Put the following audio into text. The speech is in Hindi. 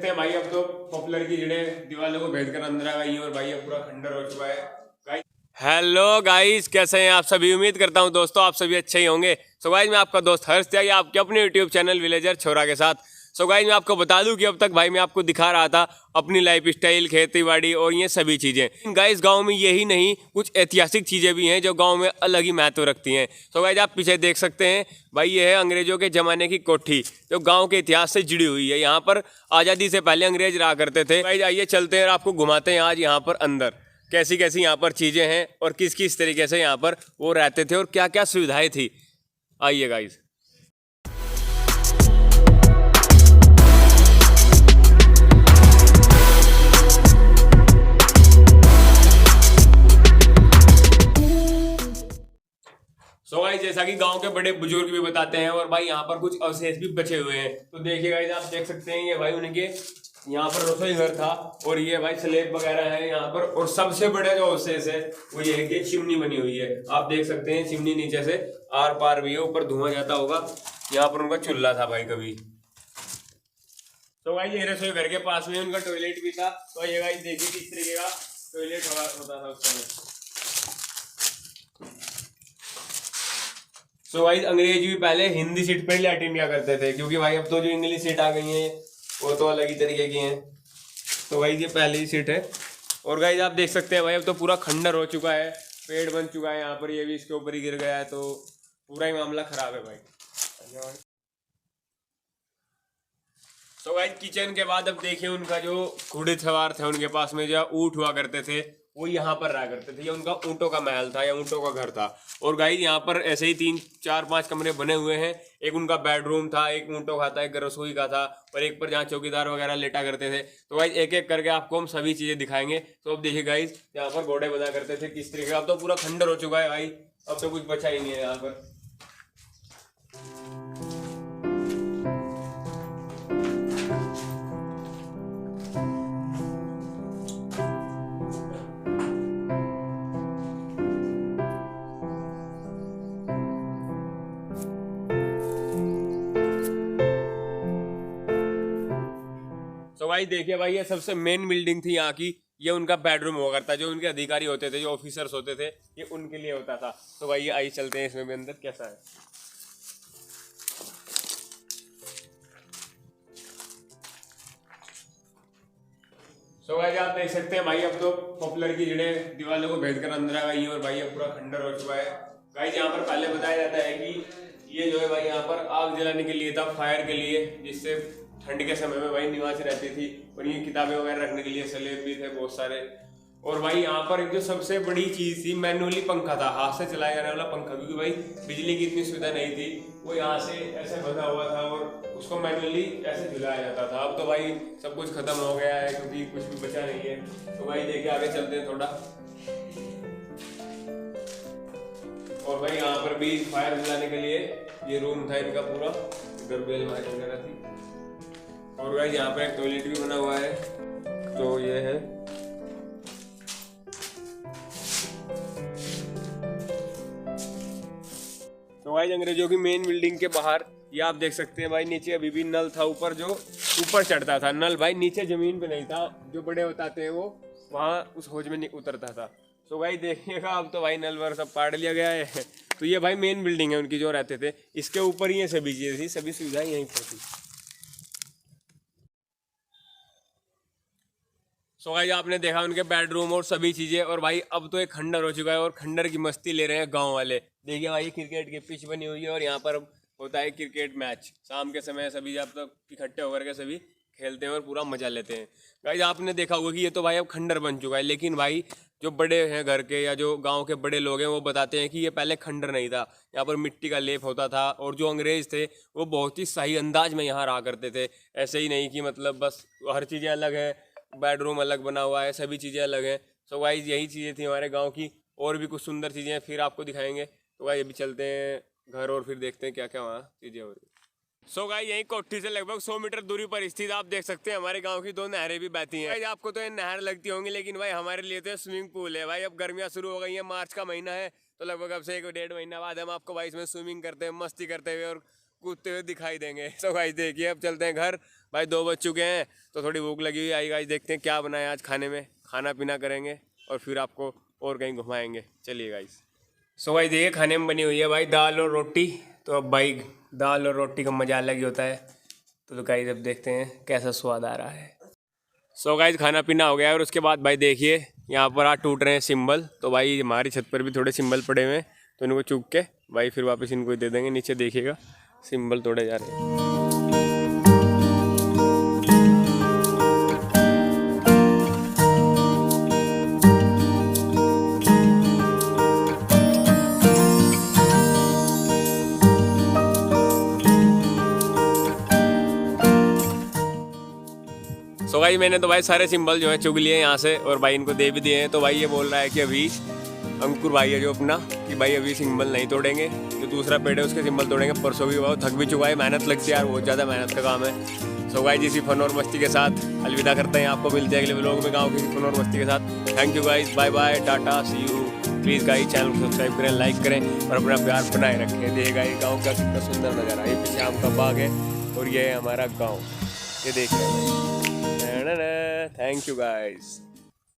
सकते हैं भाई, अब तो पॉपुलर की जड़ें दीवारों को भेद कर अंदर आ गई हैं और भाई अब पूरा खंडर हो चुका है। हेलो गाइस, कैसे हैं आप सभी। उम्मीद करता हूं दोस्तों आप सभी अच्छे ही होंगे। सो गाइस, मैं आपका दोस्त हर्ष त्यागी आपके अपने यूट्यूब चैनल विलेजर छोरा के साथ। सो गाइस, मैं आपको बता दूं कि अब तक भाई मैं आपको दिखा रहा था अपनी लाइफ स्टाइल, खेती बाड़ी और ये सभी चीज़ें। गाइस, गांव में यही नहीं, कुछ ऐतिहासिक चीज़ें भी हैं जो गांव में अलग ही महत्व रखती हैं। सो गाइस, आप पीछे देख सकते हैं भाई, ये है अंग्रेजों के ज़माने की कोठी जो गाँव के इतिहास से जुड़ी हुई है। यहाँ पर आज़ादी से पहले अंग्रेज रहा करते थे। गाइस आइए चलते हैं और आपको घुमाते हैं आज यहाँ पर अंदर, कैसी कैसी यहाँ पर चीज़ें हैं और किस किस तरीके से यहाँ पर वो रहते थे और क्या क्या सुविधाएं थी। आइए गाइस। सो गाइस, जैसा कि गांव के बड़े बुजुर्ग भी बताते हैं और भाई यहाँ पर कुछ अवशेष भी बचे हुए हैं। तो देखिए गाइस, आप देख सकते हैं ये भाई उनके यहाँ पर रसोई घर था और ये भाई स्लेब वगैरह है यहाँ पर। और सबसे बड़ा जो अवशेष है वो ये है कि चिमनी बनी हुई है। आप देख सकते हैं चिमनी नीचे से आर पार भी है, ऊपर धुआं जाता होगा। यहाँ पर उनका चूल्हा था भाई कभी। तो भाई ये रसोई घर के पास में उनका टॉयलेट भी था। तो ये भाई देखिए किस तरीके का टॉयलेट होता था उस समय। सो भाई अंग्रेज भी पहले हिंदी सीट पर लैट्रिन किया करते थे, क्योंकि भाई अब तो जो इंग्लिश सीट आ गई हैं वो तो अलग ही तरीके की हैं। तो भाई ये पहली सीट है। और गाइस आप देख सकते हैं भाई अब तो पूरा खंडर हो चुका है, पेड़ बन चुका है यहाँ पर, ये भी इसके ऊपर ही गिर गया है। तो पूरा ही मामला खराब है भाई। तो भाई किचन के बाद अब देखिए उनका जो घोड़े सवार थे उनके पास में जो ऊँट हुआ करते थे वो यहाँ पर रहा करते थे। ये उनका ऊँटों का महल था या ऊँटों का घर था। और गाइस यहाँ पर ऐसे ही 3 4 5 कमरे बने हुए हैं। एक उनका बेडरूम था, एक ऊँटों का था, एक रसोई का था और एक पर जहाँ चौकीदार वगैरह लेटा करते थे। तो गाइस एक एक करके आपको हम सभी चीज़ें दिखाएंगे। तो अब देखिए गाइस, यहाँ पर घोड़े बना करते थे किस तरीके। अब तो पूरा खंडर हो चुका है भाई, अब तो कुछ बचा ही नहीं है यहाँ पर। तो भाई देखिए भाई, ये सबसे मेन बिल्डिंग थी यहाँ की। ये उनका बेडरूम हुआ करता, जो उनके अधिकारी होते थे, जो ऑफिसर्स होते थे, ये उनके लिए होता था। तो भाई ये आइए चलते हैं इसमें भी अंदर कैसा है। तो भाई आप देख सकते हैं भाई अब तो पॉपुलर की जड़ें दीवारों को भेद कर अंदर आ गई हैं और भाई अब पूरा खंडर हो चुका है। गाइस यहाँ पर पहले बताया जाता है कि ये जो है भाई यहाँ पर आग जलाने के लिए था, फायर के लिए, जिससे ठंड के समय में भाई निवास रहती थी। और ये किताबें वगैरह रखने के लिए स्लेब भी थे बहुत सारे। और भाई यहाँ पर एक जो सबसे बड़ी चीज थी, मैनुअली पंखा था, हाथ से चलाया जाने वाला पंखा, क्योंकि भाई बिजली की इतनी सुविधा नहीं थी। वो यहाँ से ऐसे बंधा हुआ था और उसको मैनुअली ऐसे झुलाया जाता था। अब तो भाई सब कुछ खत्म हो गया है, क्योंकि कुछ भी बचा नहीं है। तो भाई देखिए आगे चलते हैं थोड़ा। और भाई यहाँ पर भी फायर जलाने के लिए ये रूम था इनका पूरा, इधर बेल वगैरह थी। और भाई यहाँ पे एक टॉयलेट भी बना हुआ है। तो ये है। तो भाई अंग्रेजों की मेन बिल्डिंग के बाहर ये आप देख सकते हैं भाई, नीचे अभी भी नल था ऊपर, जो ऊपर चढ़ता था नल भाई, नीचे जमीन पे नहीं था। जो बड़े बताते हैं वो वहाँ उस हौज में उतरता था। तो भाई देखिएगा अब तो भाई नल वर सब पाड़ लिया गया है। तो ये भाई मेन बिल्डिंग है उनकी जो रहते थे, इसके ऊपर ही ये सभी चीजें थी, सभी सुविधाएं यहीं पर थी। सो गाइस आपने देखा उनके बेडरूम और सभी चीजें। और भाई अब तो एक खंडर हो चुका है और खंडर की मस्ती ले रहे हैं गांव वाले। देखिए भाई क्रिकेट की पिच बनी हुई है और यहाँ पर होता है क्रिकेट मैच शाम के समय, सभी जब तक इकट्ठे होकर के सभी खेलते हैं और पूरा मजा लेते हैं। गाइस आपने देखा होगा कि ये तो भाई अब खंडर बन चुका है, लेकिन भाई जो बड़े हैं घर के या जो गांव के बड़े लोग हैं वो बताते हैं कि ये पहले खंडर नहीं था, यहाँ पर मिट्टी का लेप होता था। और जो अंग्रेज थे वो बहुत ही सही अंदाज में यहाँ रहा करते थे। ऐसे ही नहीं कि मतलब बस हर चीज़ें अलग है, बेडरूम अलग बना हुआ है, सभी चीज़ें अलग हैं। सो गाइस यही चीज़ें थी हमारे गांव की। और भी कुछ सुंदर चीज़ें हैं, फिर आपको दिखाएंगे। तो भाई अभी चलते हैं घर और फिर देखते हैं क्या क्या वहाँ चीज़ें हो रही। सो गाइस यही कोठी से लगभग 100 मीटर दूरी पर स्थित आप देख सकते हैं हमारे गांव की 2 नहरें भी बहती हैं। भाई आपको तो ये नहर लगती होंगी, लेकिन भाई हमारे लिए तो स्विमिंग पूल है। भाई अब गर्मियाँ शुरू हो गई हैं, मार्च का महीना है, तो लगभग अब से 1 1.5 महीना बाद हम आपको भाई इसमें स्विमिंग करते हैं मस्ती करते हुए और कूदते हुए दिखाई देंगे। तो गाइस देखिए अब चलते हैं घर। भाई 2 बज चुके हैं तो थोड़ी भूख लगी हुई आई गाइस, देखते हैं क्या बनाए आज खाने में, खाना पीना करेंगे और फिर आपको और कहीं घुमाएंगे। चलिए गाइस। सो गाइस देखिए खाने में बनी हुई है भाई दाल और रोटी। तो अब भाई दाल और रोटी का मजा अलग ही होता है। तो गाइस अब देखते हैं कैसा स्वाद आ रहा है। सो गाइस खाना पीना हो गया और उसके बाद भाई देखिए यहाँ पर आज टूट रहे हैं सिंबल। तो भाई हमारी छत पर भी थोड़े सिंबल पड़े हुए हैं तो इनको चूक के भाई फिर वापस इनको दे देंगे। नीचे देखिएगा सिंबल तोड़े जा रहे हैं। सो भाई मैंने तो भाई सारे सिंबल जो है चुग लिए यहाँ से और भाई इनको दे भी दिए हैं। तो भाई ये बोल रहा है कि अभी अंकुर भाई है जो अपना कि भाई अभी सिंबल नहीं तोड़ेंगे, जो दूसरा पेड़ है उसके सिंबल तोड़ेंगे। परसों भी हुआ, थक भी चुका है, मेहनत लगती है यार, बहुत ज़्यादा मेहनत का काम है। सो गाइस इसी फन और मस्ती के साथ अलविदा करते हैं। आपको मिलते हैं अगले व्लॉग में गाँव की फन और मस्ती के साथ। Thank you guys, bye bye, tata, see you. Please guys channel को सब्सक्राइब करें, लाइक करें और अपना प्यार बनाए रखें। देखिए गाइस गाँव का कितना सुंदर नज़ारा, ये पीछे आम का बाग है और ये है हमारा गाँव, ये देखिए। Thank you guys.